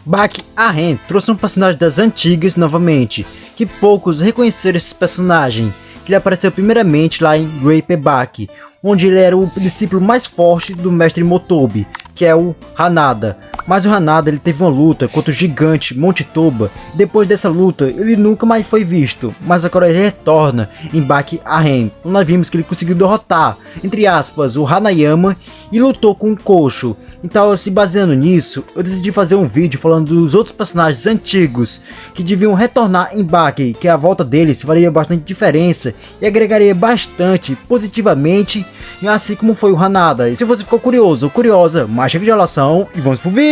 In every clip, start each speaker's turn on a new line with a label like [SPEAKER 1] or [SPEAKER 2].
[SPEAKER 1] Baki Arren trouxe um personagem das antigas novamente, que poucos reconheceram esse personagem, que ele apareceu primeiramente lá em Grape Baki, onde ele era o discípulo mais forte do mestre Motobi, que é o Hanada. Mas o Hanada ele teve uma luta contra o gigante Monte Toba, e depois dessa luta ele nunca mais foi visto, mas agora ele retorna em Baki Arren, onde nós vimos que ele conseguiu derrotar, entre aspas, o Hanayama e lutou com o Kosho. Então, se baseando nisso, eu decidi fazer um vídeo falando dos outros personagens antigos que deviam retornar em Baki, que a volta deles faria bastante diferença e agregaria bastante positivamente, assim como foi o Hanada. E se você ficou curioso ou curiosa, mais chega de enrolação e vamos pro vídeo!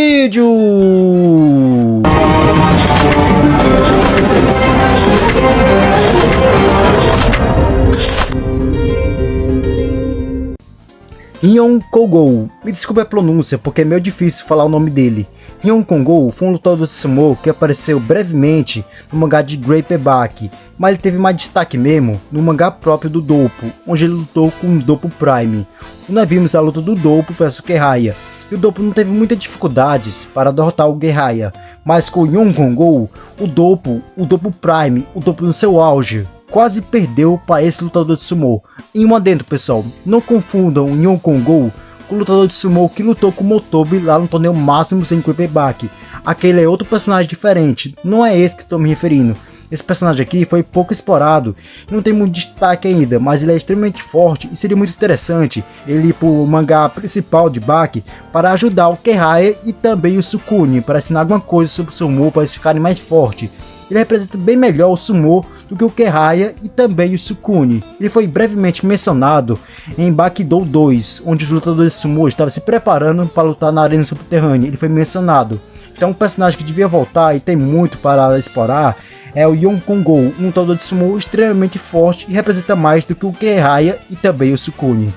[SPEAKER 1] Ryon Kogou, me desculpe a pronúncia porque é meio difícil falar o nome dele. Ryon Kogou foi um lutador de sumo que apareceu brevemente no mangá de Grape Baki, mas ele teve mais destaque mesmo no mangá próprio do Doppo, onde ele lutou com o Doppo Prime. Nós vimos a luta do Doppo versus Kiraya, e o Doppo não teve muitas dificuldades para derrotar o Kiraya, mas com o Ryon Kogou, o Doppo Prime, o Doppo no seu auge, quase perdeu para esse lutador de sumo. E um adendo, pessoal, não confundam o Ryon Kogou com o lutador de sumo que lutou com o Motobi lá no torneio Máximos em Grape Baki. Aquele é outro personagem diferente, não é esse que estou me referindo. Esse personagem aqui foi pouco explorado, não tem muito destaque ainda, mas ele é extremamente forte e seria muito interessante ele ir para o mangá principal de Baki para ajudar o Kiraya e também o Sukune, para ensinar alguma coisa sobre o sumo para eles ficarem mais fortes. Ele representa bem melhor o sumo do que o Kiraya e também o Sukune. Ele foi brevemente mencionado em Bakidou 2, onde os lutadores de sumo estavam se preparando para lutar na arena subterrânea. Ele foi mencionado. Então um personagem que devia voltar e tem muito para explorar é o Ryon Kogou, um lutador de sumo extremamente forte e representa mais do que o Kiraya e também o Sukune.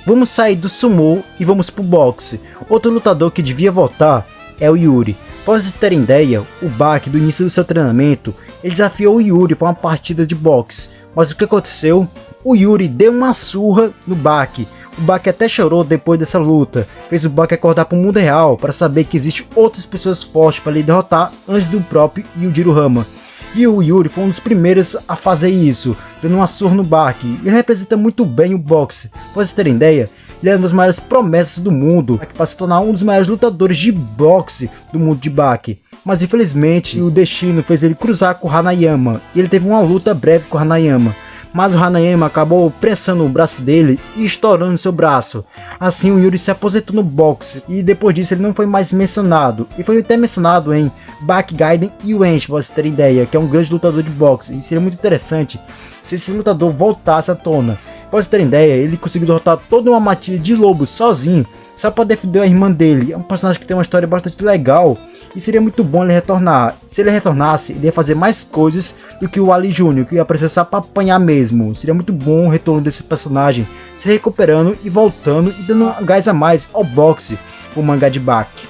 [SPEAKER 1] Vamos sair do sumo e vamos pro boxe. Outro lutador que devia voltar é o Yuri. Para vocês terem ideia, o Baki, do início do seu treinamento, ele desafiou o Yuri para uma partida de boxe. Mas o que aconteceu? O Yuri deu uma surra no Baki. O Baki até chorou depois dessa luta. Fez o Baki acordar para o mundo real para saber que existem outras pessoas fortes para ele derrotar antes do próprio Yujiro Hama. E o Yuri foi um dos primeiros a fazer isso, dando uma surra no Baki. Ele representa muito bem o boxe. Para vocês terem ideia, ele é uma das maiores promessas do mundo, para se tornar um dos maiores lutadores de boxe do mundo de Baki. Mas infelizmente o destino fez ele cruzar com o Hanayama, e ele teve uma luta breve com o Hanayama. Mas o Hanayama acabou pressando o braço dele e estourando seu braço. Assim o Yuri se aposentou no boxe, e depois disso ele não foi mais mencionado. E foi até mencionado em Baki Gaiden e Wench, para vocês terem ideia, que é um grande lutador de boxe. E seria muito interessante se esse lutador voltasse à tona. Para vocês terem ideia, ele conseguiu derrotar toda uma matilha de lobos sozinho, só para defender a irmã dele. É um personagem que tem uma história bastante legal e seria muito bom ele retornar. Se ele retornasse, ele ia fazer mais coisas do que o Ali Jr., que ia precisar só para apanhar mesmo. Seria muito bom o retorno desse personagem, se recuperando e voltando e dando um gás a mais ao boxe, o mangá de Baki.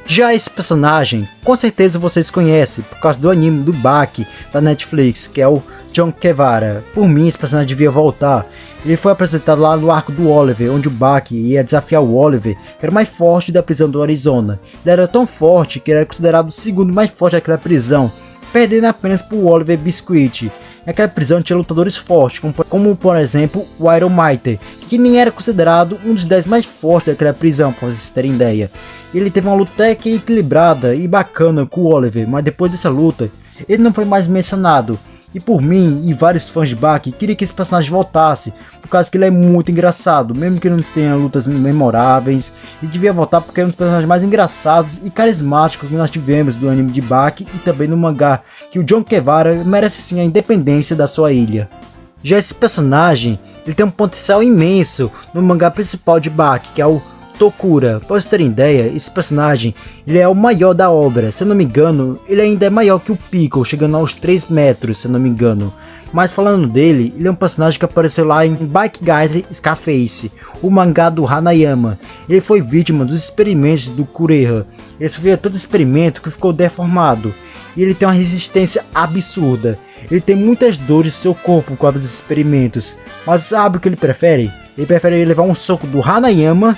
[SPEAKER 1] Já esse personagem, com certeza vocês conhecem por causa do anime do Baki da Netflix, que é o John Guevara. Por mim, esse personagem devia voltar. Ele foi apresentado lá no arco do Oliver, onde o Baki ia desafiar o Oliver, que era o mais forte da prisão do Arizona. Ele era tão forte que ele era considerado o segundo mais forte daquela prisão, perdendo apenas para o Oliver Biscuit. Naquela prisão tinha lutadores fortes, como por exemplo o Iron Mighty, que nem era considerado um dos 10 mais fortes daquela prisão, para vocês terem ideia. Ele teve uma luta até que equilibrada e bacana com o Oliver, mas depois dessa luta ele não foi mais mencionado. E por mim e vários fãs de Baki queria que esse personagem voltasse, por causa que ele é muito engraçado, mesmo que ele não tenha lutas memoráveis. Ele devia voltar porque é um dos personagens mais engraçados e carismáticos que nós tivemos do anime de Baki e também no mangá, que o John Guevara merece sim a independência da sua ilha. Já esse personagem, ele tem um potencial imenso no mangá principal de Baki, que é o Tokura. Para vocês terem ideia, esse personagem ele é o maior da obra. Se eu não me engano, ele ainda é maior que o Piccolo, chegando aos 3 metros, se eu não me engano. Mas falando dele, ele é um personagem que apareceu lá em Baki Gaiden Scarface, o mangá do Hanayama. Ele foi vítima dos experimentos do Kureha. Ele sofreu todo experimento que ficou deformado. E ele tem uma resistência absurda. Ele tem muitas dores no seu corpo com os experimentos. Mas sabe o que ele prefere? Ele prefere levar um soco do Hanayama,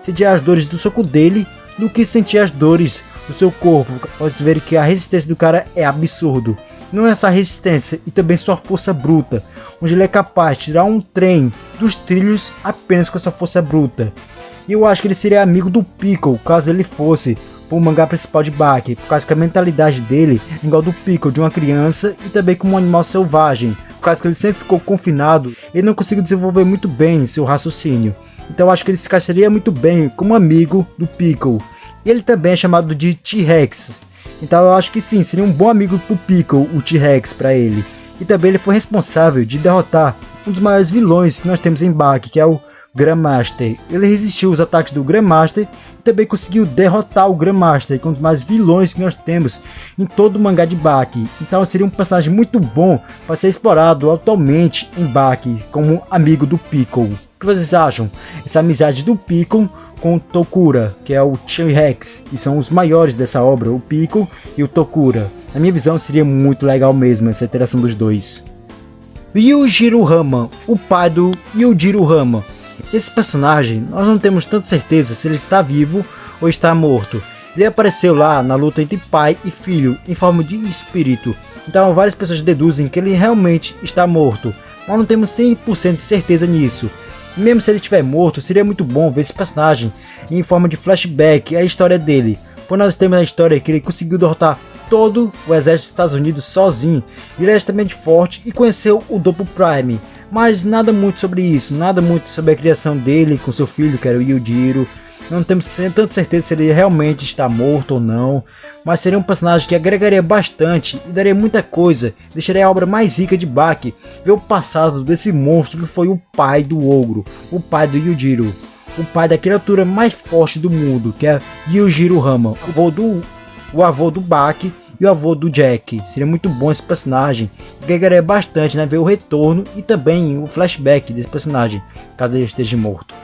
[SPEAKER 1] se tirar as dores do soco dele, do que sentir as dores do seu corpo. Pode ver que a resistência do cara é absurdo. Não é essa resistência e também sua força bruta, onde ele é capaz de tirar um trem dos trilhos apenas com essa força bruta. E eu acho que ele seria amigo do Piccolo caso ele fosse o mangá principal de Baki, por causa que a mentalidade dele é igual do Piccolo, de uma criança e também como um animal selvagem, por causa que ele sempre ficou confinado e não conseguiu desenvolver muito bem seu raciocínio. Então eu acho que ele se encaixaria muito bem como amigo do Piccolo. E ele também é chamado de T-Rex, então eu acho que sim, seria um bom amigo pro Piccolo, o T-Rex para ele. E também ele foi responsável de derrotar um dos maiores vilões que nós temos em Baki, que é o Grandmaster. Ele resistiu aos ataques do Grandmaster e também conseguiu derrotar o Grandmaster, que é um dos mais vilões que nós temos em todo o mangá de Baki. Então seria um personagem muito bom para ser explorado atualmente em Baki como amigo do Piccolo. O que vocês acham? Essa amizade do Piccolo com o Tokura, que é o T-Rex, e são os maiores dessa obra, o Piccolo e o Tokura. Na minha visão seria muito legal mesmo essa interação dos dois. Yujiro Hama, o pai do Yujiro Hama. Esse personagem, nós não temos tanta certeza se ele está vivo ou está morto. Ele apareceu lá na luta entre pai e filho, em forma de espírito. Então várias pessoas deduzem que ele realmente está morto, mas não temos 100% de certeza nisso. Mesmo se ele estiver morto, seria muito bom ver esse personagem em forma de flashback a história dele. Pois nós temos a história que ele conseguiu derrotar todo o exército dos Estados Unidos sozinho. Ele é extremamente forte e conheceu o Double Prime. Mas nada muito sobre isso, nada muito sobre a criação dele com seu filho, que era o Yujiro. Não temos tanta certeza se ele realmente está morto ou não, mas seria um personagem que agregaria bastante e daria muita coisa, deixaria a obra mais rica de Baki, ver o passado desse monstro que foi o pai do ogro, o pai do Yujiro, o pai da criatura mais forte do mundo, que é Yujiro Hama, o avô do Baki e o avô do Jack. Seria muito bom esse personagem, agregaria bastante, né, ver o retorno e também o flashback desse personagem, caso ele esteja morto.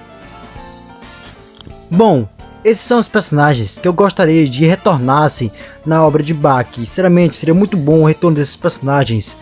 [SPEAKER 1] Bom, esses são os personagens que eu gostaria de retornassem na obra de Baki. Sinceramente, seria muito bom o retorno desses personagens,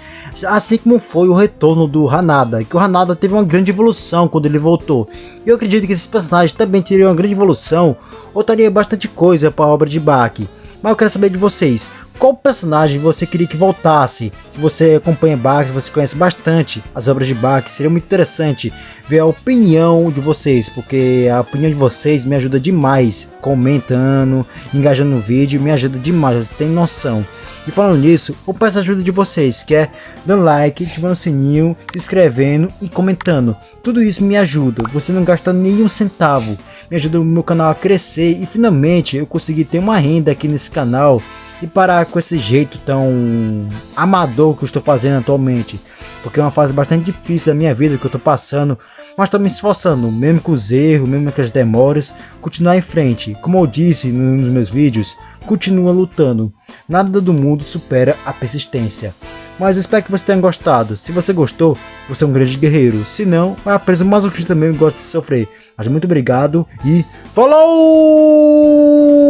[SPEAKER 1] assim como foi o retorno do Hanada, que o Hanada teve uma grande evolução quando ele voltou. Eu acredito que esses personagens também teriam uma grande evolução, ou daria bastante coisa para a obra de Baki. Mas eu quero saber de vocês, qual personagem você queria que voltasse? Se você acompanha Baki, se você conhece bastante as obras de Baki, seria muito interessante ver a opinião de vocês, porque a opinião de vocês me ajuda demais, comentando, engajando no vídeo, me ajuda demais, você tem noção. E falando nisso, eu peço a ajuda de vocês, que é dando like, ativando o sininho, se inscrevendo e comentando. Tudo isso me ajuda, você não gasta nenhum centavo, me ajuda o meu canal a crescer e finalmente eu consegui ter uma renda aqui nesse canal e parar com esse jeito tão amador que eu estou fazendo atualmente, porque é uma fase bastante difícil da minha vida que eu estou passando, mas estou me esforçando, mesmo com os erros, mesmo com as demoras, continuar em frente. Como eu disse nos meus vídeos, continua lutando, nada do mundo supera a persistência. Mas eu espero que você tenha gostado. Se você gostou, você é um grande guerreiro. Se não, é apenas um masoquista mesmo que gosta de sofrer. Mas muito obrigado e falou!